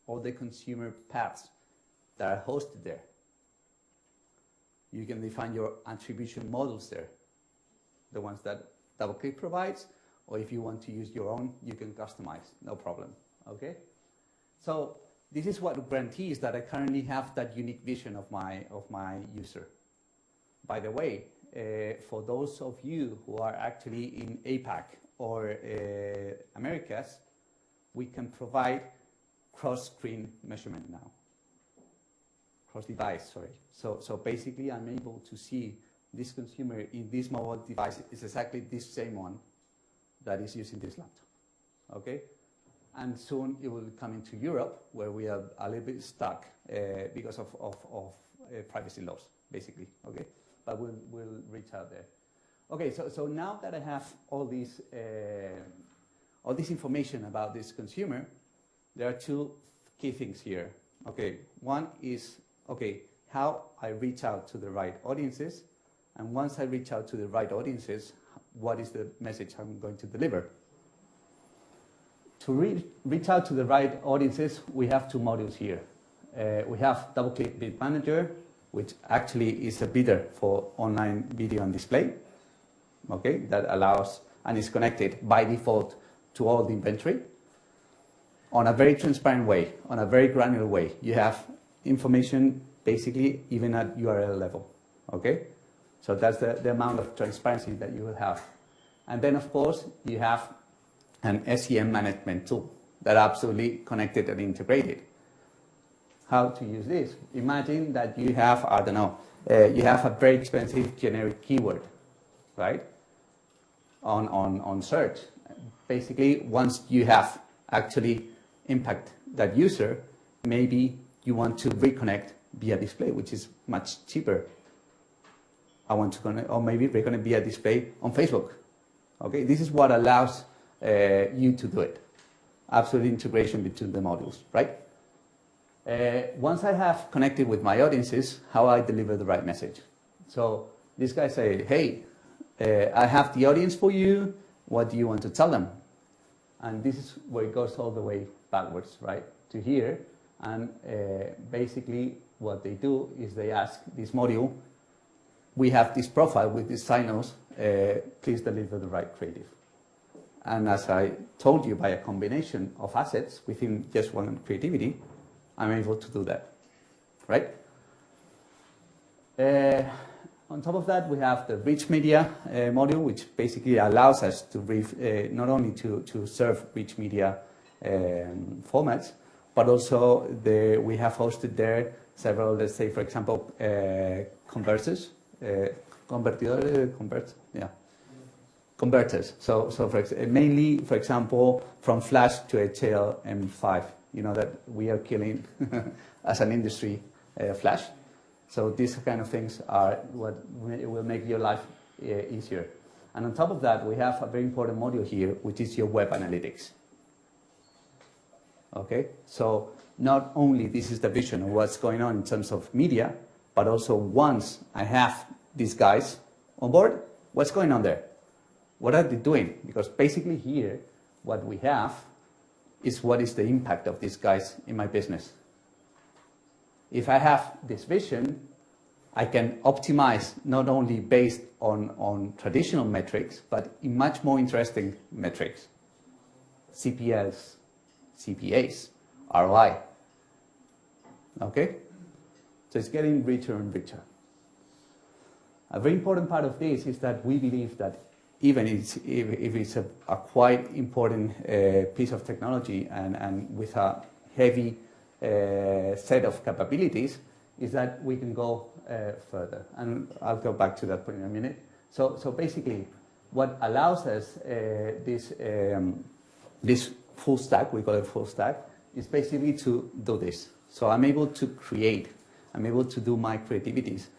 all the consumer paths that are hosted there. You can define your attribution models there, the ones that DoubleClick provides, or if you want to use your own, you can customize, no problem, okay? So this is what guarantees that I currently have that unique vision of my user. By the way, for those of you who are actually in APAC or Americas, we can provide cross-screen measurement now. Cross-device, sorry. So basically, I'm able to see this consumer in this mobile device is exactly this same one that is using this laptop, okay? And soon it will come into Europe, where we are a little bit stuck because of privacy laws, basically, okay? But we'll reach out there. Okay, so now that I have all this information about this consumer, there are two key things here. Okay, one is, okay, how I reach out to the right audiences, and once I reach out to the right audiences, what is the message I'm going to deliver? To reach out to the right audiences, we have two modules here. We have DoubleClick Bid Manager, which actually is a bidder for online video and display, okay, that allows and is connected by default to all the inventory on a very transparent way, on a very granular way. You have information basically even at URL level, okay? So that's the amount of transparency that you will have. And then, of course, you have an SEM management tool that are absolutely connected and integrated. How to use this? Imagine that you have, I don't know, you have a very expensive generic keyword, right? On search. Basically, once you have actually impact that user, maybe you want to reconnect via display, which is much cheaper. I want to connect, or maybe reconnect via display on Facebook. Okay, this is what allows you to do it. Absolute integration between the modules, right? Once I have connected with my audiences, how I deliver the right message. So this guy say, hey, I have the audience for you. What do you want to tell them? And this is where it goes all the way backwards, right, to here. And basically what they do is they ask this module, we have this profile with these signals, please deliver the right creative. And as I told you, by a combination of assets within just one creativity, I'm able to do that, right? On top of that, we have the rich media module, which basically allows us to not only to serve rich media formats, but also we have hosted there several, let's say, for example, converters. Converters. So mainly, for example, from Flash to HTML5. You know that we are killing as an industry Flash. So these kind of things are what will make your life easier. And on top of that, we have a very important module here, which is your web analytics. Okay, so not only this is the vision of what's going on in terms of media, but also once I have these guys on board, what's going on there? What are they doing? Because basically here, what we have is what is the impact of these guys in my business. If I have this vision, I can optimize not only based on traditional metrics, but in much more interesting metrics. CPLs, CPAs, ROI. Okay? So it's getting richer and richer. A very important part of this is that we believe that even if it's a quite important piece of technology and with a heavy set of capabilities, is that we can go further. And I'll go back to that point in a minute. So basically, what allows us this full stack, we call it full stack, is basically to do this. So I'm able to create, I'm able to do my creativities.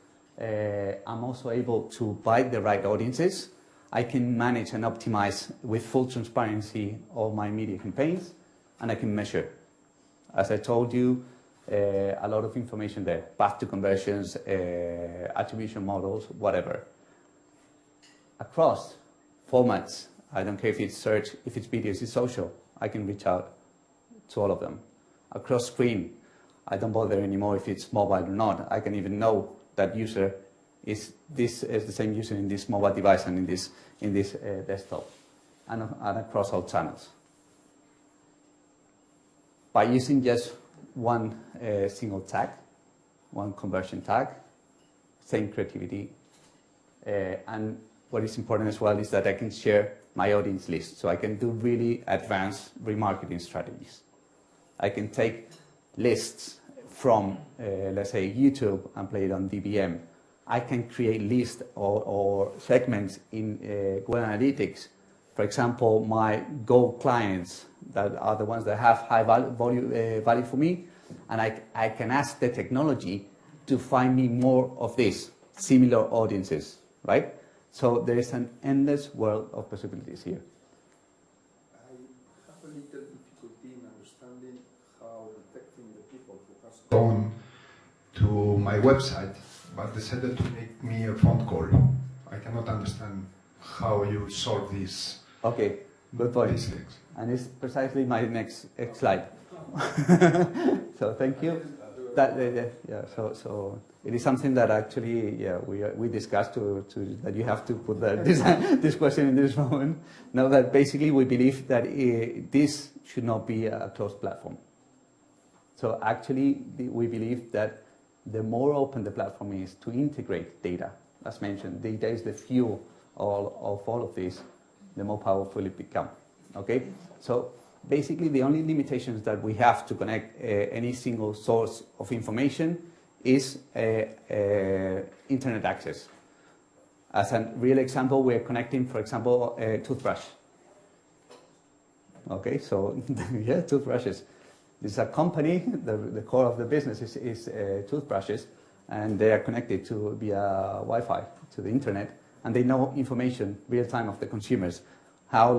I'm also able to buy the right audiences. I can manage and optimize with full transparency all my media campaigns, and I can measure. As I told you, a lot of information there, path to conversions, attribution models, whatever. Across formats, I don't care if it's search, if it's videos, it's social, I can reach out to all of them. across screen. I don't bother anymore if it's mobile or not. I can even know that user is the same user in this mobile device and in this desktop, and across all channels. By using just one single tag, one conversion tag, same creativity, and what is important as well is that I can share my audience list, so I can do really advanced remarketing strategies. I can take lists from, let's say, YouTube and play it on DBM. I can create lists or segments in Google Analytics. For example, my gold clients that are the ones that have high value for me, and I can ask the technology to find me more of these similar audiences, right? So there is an endless world of possibilities here. I have a little difficulty in understanding how detecting the people who has gone to my website but decided to make me a phone call. I cannot understand how you solve this. Okay, good point. These things. And it's precisely my next slide. So thank you. So it is something that actually, we discussed that you have to put this question in this moment. Now that basically we believe that this should not be a closed platform. So actually we believe that the more open the platform is to integrate data, as mentioned, data is the fuel of all of this, the more powerful it becomes. Okay, so basically the only limitations that we have to connect any single source of information is internet access. As a real example, we're connecting, for example, a toothbrush. Okay, so yeah, toothbrushes. This is a company, the core of the business is toothbrushes, and they are connected via Wi-Fi to the internet, and they know information real time of the consumers. How